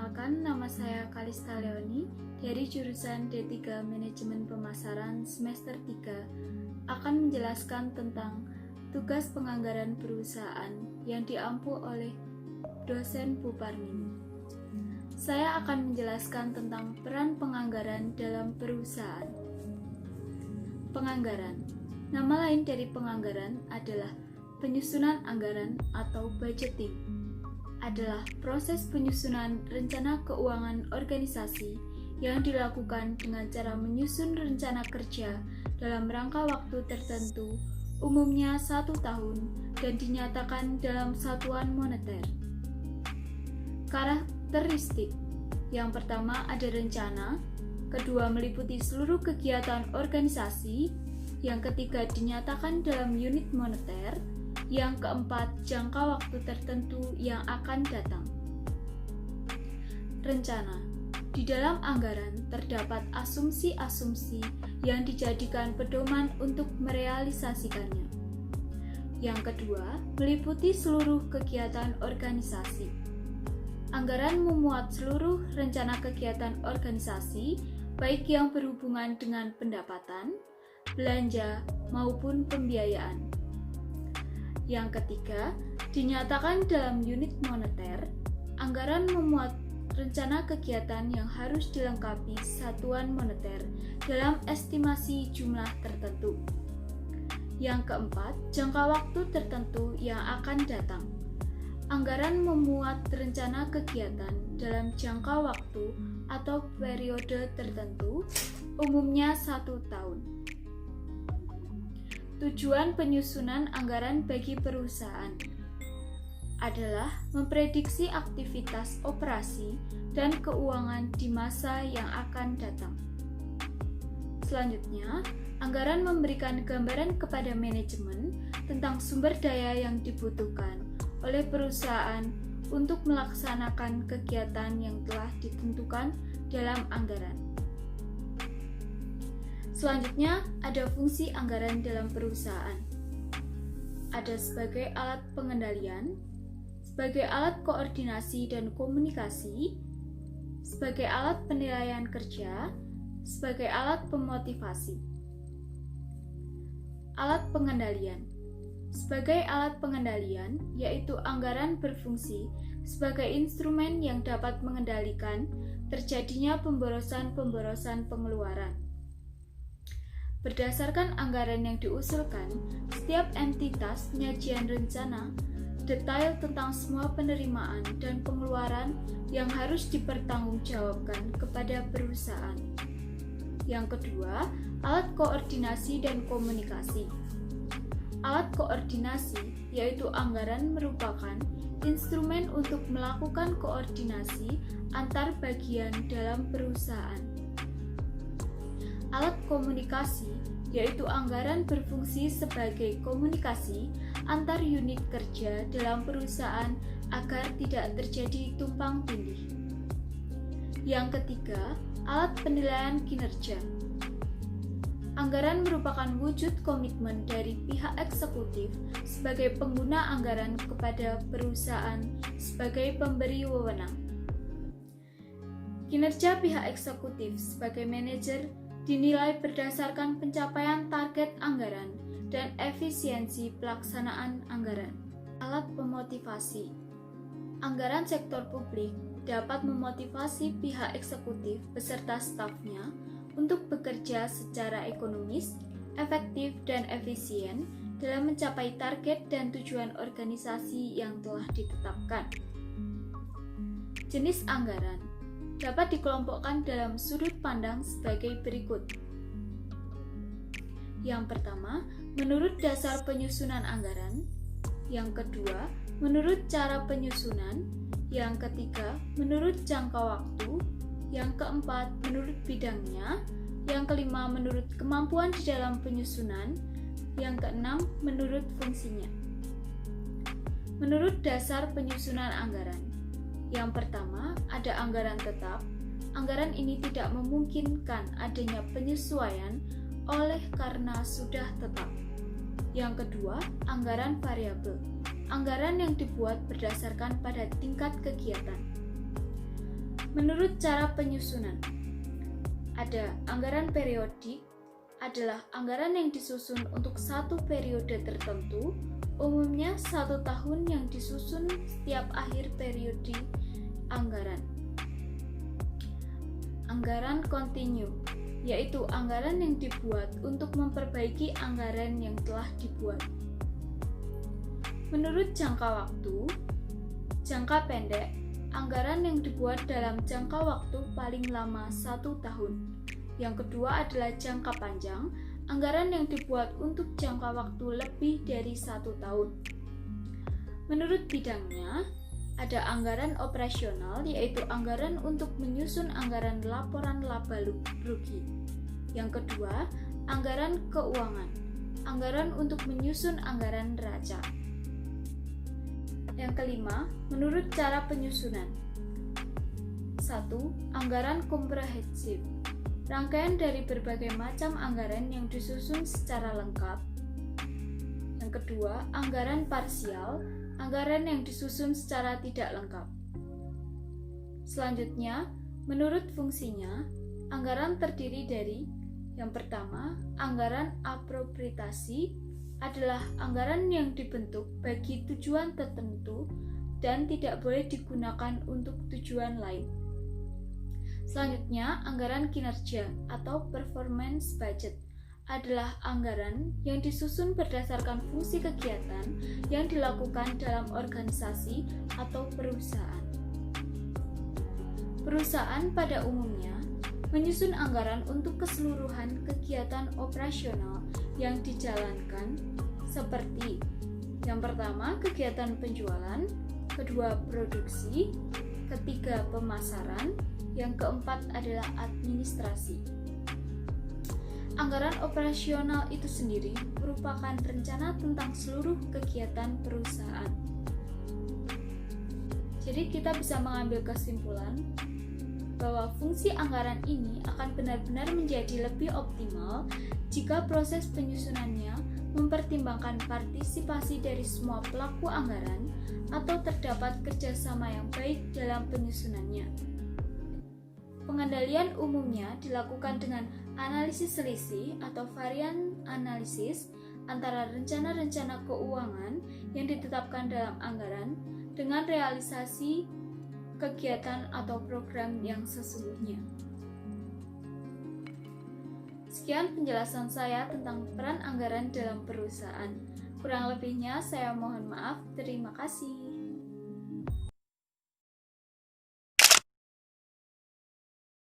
Perkenalkan, nama saya Kalista Leoni dari jurusan D3 Manajemen Pemasaran semester 3 akan menjelaskan tentang tugas penganggaran perusahaan yang diampu oleh dosen Bu Parmini. Saya akan menjelaskan tentang peran penganggaran dalam perusahaan. Penganggaran, nama lain dari penganggaran adalah penyusunan anggaran atau budgeting. Adalah proses penyusunan rencana keuangan organisasi yang dilakukan dengan cara menyusun rencana kerja dalam rangka waktu tertentu, umumnya 1 tahun, dan dinyatakan dalam satuan moneter. Karakteristik yang pertama ada rencana, kedua meliputi seluruh kegiatan organisasi, yang ketiga dinyatakan dalam unit moneter, yang keempat, jangka waktu tertentu yang akan datang. Rencana. Di dalam anggaran terdapat asumsi-asumsi yang dijadikan pedoman untuk merealisasikannya. Yang kedua, meliputi seluruh kegiatan organisasi. Anggaran memuat seluruh rencana kegiatan organisasi, baik yang berhubungan dengan pendapatan, belanja, maupun pembiayaan. Yang ketiga, dinyatakan dalam unit moneter, anggaran memuat rencana kegiatan yang harus dilengkapi satuan moneter dalam estimasi jumlah tertentu. Yang keempat, jangka waktu tertentu yang akan datang. Anggaran memuat rencana kegiatan dalam jangka waktu atau periode tertentu, umumnya 1 tahun. Tujuan penyusunan anggaran bagi perusahaan adalah memprediksi aktivitas operasi dan keuangan di masa yang akan datang. Selanjutnya, anggaran memberikan gambaran kepada manajemen tentang sumber daya yang dibutuhkan oleh perusahaan untuk melaksanakan kegiatan yang telah ditentukan dalam anggaran. Selanjutnya, ada fungsi anggaran dalam perusahaan. Ada sebagai alat pengendalian, sebagai alat koordinasi dan komunikasi, sebagai alat penilaian kerja, sebagai alat pemotivasi. Alat pengendalian. Sebagai alat pengendalian, yaitu anggaran berfungsi sebagai instrumen yang dapat mengendalikan terjadinya pemborosan-pemborosan pengeluaran. Berdasarkan anggaran yang diusulkan, setiap entitas penyajian rencana detail tentang semua penerimaan dan pengeluaran yang harus dipertanggungjawabkan kepada perusahaan. Yang kedua, alat koordinasi dan komunikasi. Alat koordinasi, yaitu anggaran merupakan instrumen untuk melakukan koordinasi antar bagian dalam perusahaan. Alat komunikasi, yaitu anggaran berfungsi sebagai komunikasi antar unit kerja dalam perusahaan agar tidak terjadi tumpang tindih. Yang ketiga, alat penilaian kinerja. Anggaran merupakan wujud komitmen dari pihak eksekutif sebagai pengguna anggaran kepada perusahaan sebagai pemberi wewenang. Kinerja pihak eksekutif sebagai manajer dinilai berdasarkan pencapaian target anggaran dan efisiensi pelaksanaan anggaran. Alat pemotivasi. Anggaran sektor publik dapat memotivasi pihak eksekutif beserta stafnya untuk bekerja secara ekonomis, efektif, dan efisien dalam mencapai target dan tujuan organisasi yang telah ditetapkan. Jenis anggaran dapat dikelompokkan dalam sudut pandang sebagai berikut. Yang pertama, menurut dasar penyusunan anggaran. Yang kedua, menurut cara penyusunan. Yang ketiga, menurut jangka waktu. Yang keempat, menurut bidangnya. Yang kelima, menurut kemampuan di dalam penyusunan. Yang keenam, menurut fungsinya. Menurut dasar penyusunan anggaran. Yang pertama, ada anggaran tetap. Anggaran ini tidak memungkinkan adanya penyesuaian oleh karena sudah tetap. Yang kedua, anggaran variabel. Anggaran yang dibuat berdasarkan pada tingkat kegiatan. Menurut cara penyusunan, ada anggaran periodik, adalah anggaran yang disusun untuk satu periode tertentu, umumnya 1 tahun yang disusun setiap akhir periode anggaran. Anggaran kontinu, yaitu anggaran yang dibuat untuk memperbaiki anggaran yang telah dibuat. Menurut jangka waktu, jangka pendek, anggaran yang dibuat dalam jangka waktu paling lama 1 tahun. Yang kedua adalah jangka panjang, anggaran yang dibuat untuk jangka waktu lebih dari 1 tahun. Menurut bidangnya, ada anggaran operasional, yaitu anggaran untuk menyusun anggaran laporan laba rugi. Yang kedua, anggaran keuangan, anggaran untuk menyusun anggaran neraca. Yang kelima, menurut cara penyusunan. 1. Anggaran komprehensif, rangkaian dari berbagai macam anggaran yang disusun secara lengkap. Yang kedua, anggaran parsial, anggaran yang disusun secara tidak lengkap. Selanjutnya, menurut fungsinya, anggaran terdiri dari yang pertama, anggaran apropriasi adalah anggaran yang dibentuk bagi tujuan tertentu dan tidak boleh digunakan untuk tujuan lain. Selanjutnya, anggaran kinerja atau performance budget adalah anggaran yang disusun berdasarkan fungsi kegiatan yang dilakukan dalam organisasi atau perusahaan. Perusahaan pada umumnya menyusun anggaran untuk keseluruhan kegiatan operasional yang dijalankan seperti yang pertama, kegiatan penjualan, kedua, produksi, ketiga, pemasaran, yang keempat adalah administrasi. Anggaran operasional itu sendiri merupakan rencana tentang seluruh kegiatan perusahaan. Jadi kita bisa mengambil kesimpulan bahwa fungsi anggaran ini akan benar-benar menjadi lebih optimal jika proses penyusunannya mempertimbangkan partisipasi dari semua pelaku anggaran atau terdapat kerjasama yang baik dalam penyusunannya. Pengendalian umumnya dilakukan dengan analisis selisih atau varian analisis antara rencana-rencana keuangan yang ditetapkan dalam anggaran dengan realisasi kegiatan atau program yang sesungguhnya. Sekian penjelasan saya tentang peran anggaran dalam perusahaan. Kurang lebihnya saya mohon maaf. Terima kasih.